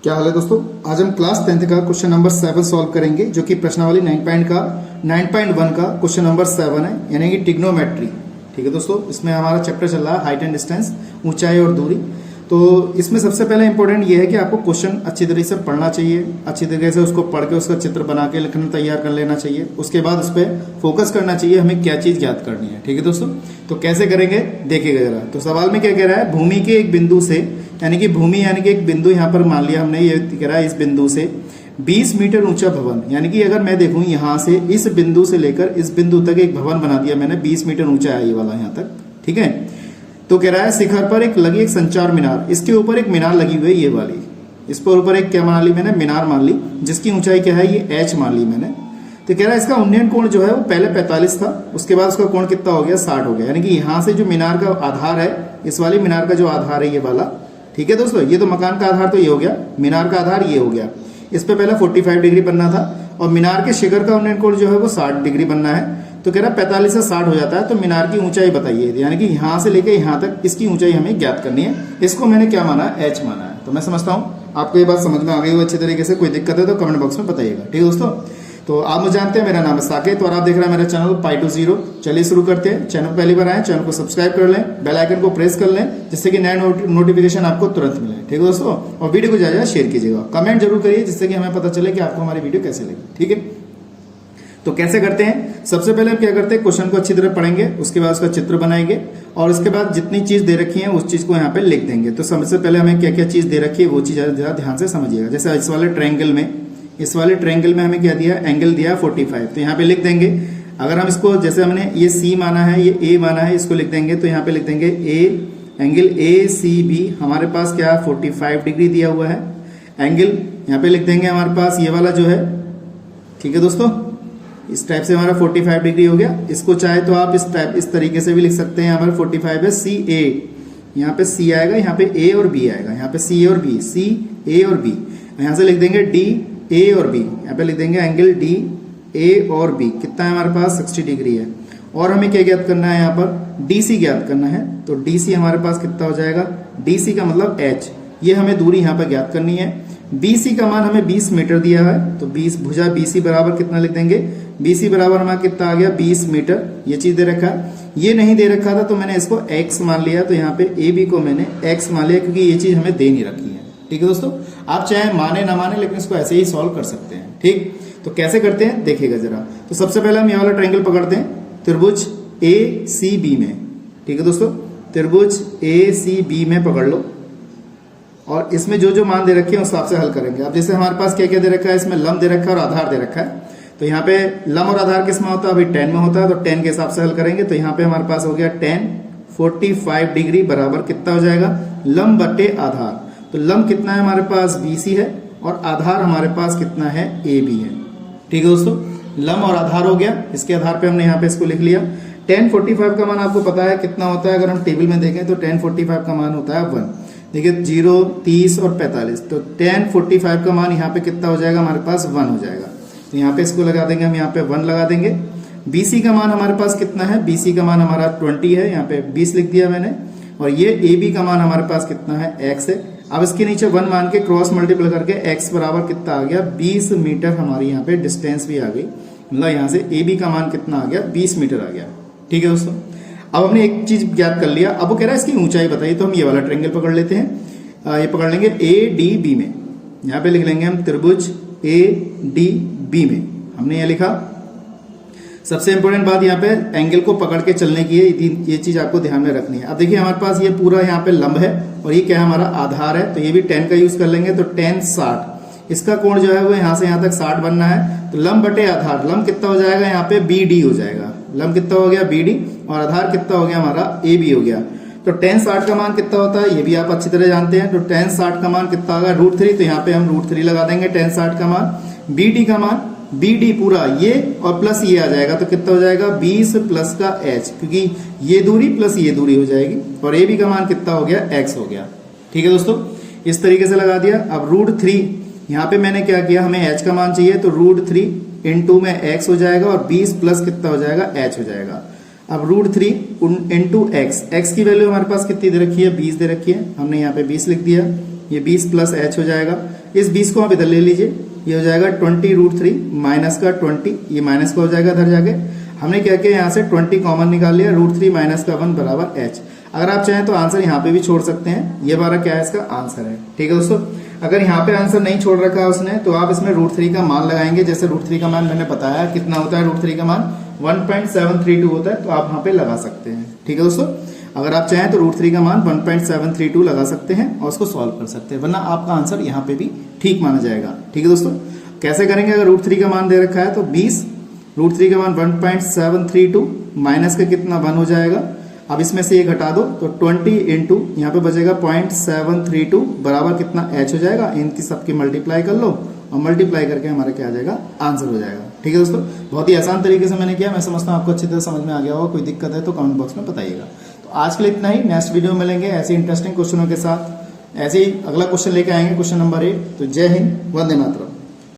क्या हाल है दोस्तों। आज हम क्लास 10th का क्वेश्चन नंबर 7 सॉल्व करेंगे, जो कि प्रश्नावली 9.1 का क्वेश्चन नंबर 7 है, यानी कि ट्रिग्नोमेट्री। ठीक है दोस्तों, इसमें हमारा चैप्टर चल रहा है हाइट एंड डिस्टेंस, ऊंचाई और दूरी। तो इसमें सबसे पहले इंपॉर्टेंट ये है कि आपको क्वेश्चन अच्छी तरीके से पढ़ना चाहिए, अच्छी तरीके से उसको पढ़ के उसका चित्र बना के लिखना तैयार कर लेना चाहिए। उसके बाद उस पर फोकस करना चाहिए, हमें क्या चीज ज्ञात करनी है। ठीक है दोस्तों, तो कैसे करेंगे देखिएगा जरा। तो सवाल में क्या कह रहा है, भूमि के एक बिंदु से, यानी कि भूमि यानी कि एक बिंदु यहाँ पर मान लिया हमने, ये कह रहा है इस बिंदु से 20 मीटर ऊंचा भवन, यानी कि अगर मैं देखूं यहाँ से इस बिंदु से लेकर इस बिंदु तक एक भवन बना दिया मैंने, 20 मीटर ऊंचा है ये वाला यहाँ तक। ठीक है, तो कह रहा है शिखर पर एक लगी एक संचार मीनार, इसके ऊपर एक मीनार लगी हुई है ये वाली, इस पर ऊपर एक क्या मान ली मैंने, मीनार मान ली, जिसकी ऊंचाई क्या है, ये h मान ली मैंने। तो कह रहा है इसका उन्नयन कोण जो है वो पहले 45 था, उसके बाद उसका कोण कितना हो गया, 60 हो गया। यानी कि यहाँ से जो मीनार का आधार है, इस वाली मीनार का जो आधार है ये वाला, ठीक है दोस्तों, ये तो मकान का आधार तो ये हो गया, मीनार का आधार ये हो गया। इस पे पहले 45 डिग्री बनना था, और मीनार के शिखर का उन्नयन कोण जो है वो 60 डिग्री बनना है। तो कह रहा है 45 से 60 हो जाता है, तो मीनार की ऊंचाई बताइए, यानी कि यहाँ से लेके यहाँ तक इसकी ऊंचाई हमें ज्ञात करनी है। इसको मैंने क्या माना है, h माना है। तो मैं समझता हूँ आपको ये बात समझ में आ गई हो अच्छी तरीके से। कोई दिक्कत है तो कमेंट बॉक्स में बताइएगा। ठीक है दोस्तों, तो आप मुझे जानते हैं, मेरा नाम है साकेत और आप देख रहे हैं मेरा चैनल पाई टू जीरो। चलिए शुरू करते हैं। चैनल पहली बार आए, चैनल को सब्सक्राइब कर लें, बेल आइकन को प्रेस कर लें, जिससे कि नए नोटिफिकेशन आपको तुरंत मिले। ठीक है दोस्तों, और वीडियो को ज्यादा शेयर कीजिएगा, कमेंट जरूर करिए, जिससे कि हमें पता चले कि आपको हमारी वीडियो कैसे लगी। ठीक है, तो कैसे करते हैं, सबसे पहले हम क्या करते हैं, क्वेश्चन को अच्छी तरह पढ़ेंगे, उसके बाद उसका चित्र बनाएंगे, और उसके बाद जितनी चीज दे रखी है उस चीज को यहाँ पे लिख देंगे। तो सबसे पहले हमें क्या क्या चीज दे रखी है वो चीज जरा ध्यान से समझिएगा। जैसे इस वाले ट्रायंगल में हमें क्या दिया, एंगल दिया 45, तो यहाँ पे लिख देंगे। अगर हम इसको, जैसे हमने ये सी माना है, ये ए माना है, इसको लिख देंगे, तो यहाँ पे लिख देंगे ए, एंगल ए सी बी हमारे पास क्या 45 डिग्री दिया हुआ है। एंगल यहाँ पे लिख देंगे हमारे पास ये वाला जो है, ठीक है दोस्तों, इस टाइप से हमारा 45 डिग्री हो गया। इसको चाहे तो आप इस तरीके से भी लिख सकते हैं। हमारा 45 है सी ए, यहाँ पे सी आएगा, यहाँ पे ए और बी आएगा, यहाँ पे सी और बी, सी ए और बी। यहाँ से लिख देंगे डी ए और बी, यहाँ पे लिख देंगे एंगल डी ए और बी, कितना है हमारे पास 60 डिग्री है। और हमें क्या ज्ञात करना है, यहाँ पर डीसी ज्ञात करना है। तो डीसी हमारे पास कितना हो जाएगा, डीसी का मतलब एच, ये हमें दूरी यहाँ पर ज्ञात करनी है। बीसी का मान हमें 20 मीटर दिया है, तो 20 भुजा बीसी बराबर कितना लिख देंगे, बीसी बराबर हमारा कितना आ गया 20 मीटर, ये चीज दे रखा है। ये नहीं दे रखा था तो मैंने इसको x मान लिया, तो यहाँ पे ए बी को मैंने x मान लिया, क्योंकि ये चीज हमें दे नहीं रखी है। ठीक है दोस्तों, आप चाहे माने ना माने, लेकिन इसको ऐसे ही सॉल्व कर सकते हैं। ठीक, तो कैसे करते हैं देखिएगा जरा। तो सबसे पहले हम ये वाला ट्रायंगल पकड़ते हैं, त्रिभुज ए सी बी में। ठीक है दोस्तों, त्रिभुज ए सी बी में पकड़ लो, और इसमें जो जो मान दे रखे हैं उस हिसाब से हल करेंगे। अब जैसे हमारे पास क्या क्या दे रखा है, इसमें लंब दे रखा है और आधार दे रखा है। तो यहाँ पे लंब और आधार किस में होता है, अभी 10 में होता है, तो 10 के हिसाब से हल करेंगे। तो यहाँ पे हमारे पास हो गया 10 45 डिग्री बराबर कितना हो जाएगा, लंब बटे आधार। तो लंब कितना है हमारे पास BC है, और आधार हमारे पास कितना है AB है। ठीक है दोस्तों, लंब और आधार हो गया, इसके आधार पे हमने यहाँ पे इसको लिख लिया। 10 45 का मान आपको पता है कितना होता है, अगर हम टेबल में देखें तो 10 45 का मान होता है 1। देखिए 0 30 और 45, तो 10 45 का मान यहाँ पे कितना हो जाएगा, हमारे पास 1 हो जाएगा। तो यहाँ पे इसको लगा देंगे हम, यहाँ पे 1 लगा देंगे। BC का मान हमारे पास कितना है, BC का मान हमारा 20 है, यहाँ पे 20 लिख दिया मैंने। और ये AB का मान हमारे पास कितना है, x है। अब इसके नीचे 1 मान के क्रॉस मल्टीप्लाई करके x बराबर कितना आ गया, 20 मीटर हमारी यहाँ पे डिस्टेंस भी आ गई। मतलब यहाँ से AB का मान कितना आ गया, 20 मीटर आ गया। ठीक है दोस्तों, अब हमने एक चीज ज्ञात कर लिया। अब वो कह रहा है इसकी ऊंचाई बताइए, तो हम ये वाला ट्रायंगल पकड़ लेते हैं। ये पकड़ लेंगे ADB में, यहाँ पे लिख लेंगे हम त्रिभुज ADB में, हमने ये लिखा। सबसे इंपॉर्टेंट बात यहाँ पे एंगल को पकड़ के चलने की है, ये चीज आपको ध्यान में रखनी है। अब देखिए हमारे पास ये पूरा यहाँ पे लंब है, और ये क्या है हमारा आधार है, तो ये भी 10 का यूज कर लेंगे। तो 10 60, इसका कोण जो है वो यहाँ से यहाँ तक 60 बनना है। तो लंब बटे आधार, लंब कितना हो जाएगा यहाँ पे BD हो जाएगा, लंब कितना हो गया BD, और आधार कितना हो गया हमारा AB हो गया। तो 10 60 का मान कितना होता है, ये भी आप अच्छी तरह जानते हैं। तो 10 60 का मान कितना होगा, √3, तो यहाँ पे हम √3 लगा देंगे 10 60 का मान। BD का मान, BD पूरा ये और प्लस ये आ जाएगा, तो कितना हो जाएगा 20 प्लस का h, क्योंकि ये दूरी प्लस ये दूरी हो जाएगी। और AB का मान कितना हो गया, x हो गया। ठीक है दोस्तों, इस तरीके से लगा दिया। अब √3, यहाँ पे मैंने क्या किया, हमें h का मान चाहिए, तो √3 इंटू में x हो जाएगा, और 20 प्लस कितना हो जाएगा, h हो जाएगा। अब √3 इंटू x, x की वैल्यू हमारे पास कितनी दे रखी है, 20 दे रखी है, हमने यहाँ पे 20 लिख दिया। ये 20 प्लस एच हो जाएगा। इस 20 को आप इधर ले लीजिए, ये हो जाएगा 20√3 माइनस का 20, ये माइनस का हो जाएगा इधर जाके। हमने क्या किया, यहाँ से 20 कॉमन निकाल लिया, √3 माइनस का 1 बराबर एच। अगर आप चाहें तो आंसर यहाँ पे भी छोड़ सकते हैं, ये हमारा क्या है, इसका आंसर है। ठीक है दोस्तों, अगर यहाँ पे आंसर नहीं छोड़ रखा है उसने तो आप इसमें √3 का मान लगाएंगे। जैसे √3 का मान मैंने बताया कितना होता है, √3 का मान 1.732 होता है, तो आप यहाँ पे लगा सकते हैं। ठीक है दोस्तों, अगर आप चाहें तो √3 का मान 1.732 लगा सकते हैं और उसको सॉल्व कर सकते हैं, वरना आपका आंसर यहाँ पे भी ठीक माना जाएगा। ठीक है दोस्तों, कैसे करेंगे, अगर √3 का मान दे रखा है तो 20, √3 का मान 1.732 माइनस का कितना 1 हो जाएगा। अब इसमें से ये घटा दो तो 20 इंटू यहाँ पे बचेगा 0.732 बराबर कितना एच हो जाएगा। इनकी सबकी मल्टीप्लाई कर लो और मल्टीप्लाई करके हमारा क्या आ जाएगा, आंसर हो जाएगा। ठीक है दोस्तों, बहुत ही आसान तरीके से मैंने किया। मैं समझता हूँ आपको अच्छी तरह समझ में आ गया होगा। कोई दिक्कत है तो कमेंट बॉक्स में बताइएगा। तो आज के लिए इतना ही, नेक्स्ट वीडियो में मिलेंगे ऐसे इंटरेस्टिंग क्वेश्चनों के साथ। ऐसे ही अगला क्वेश्चन लेके आएंगे, क्वेश्चन नंबर 8। तो जय हिंद, वंदे मातरम।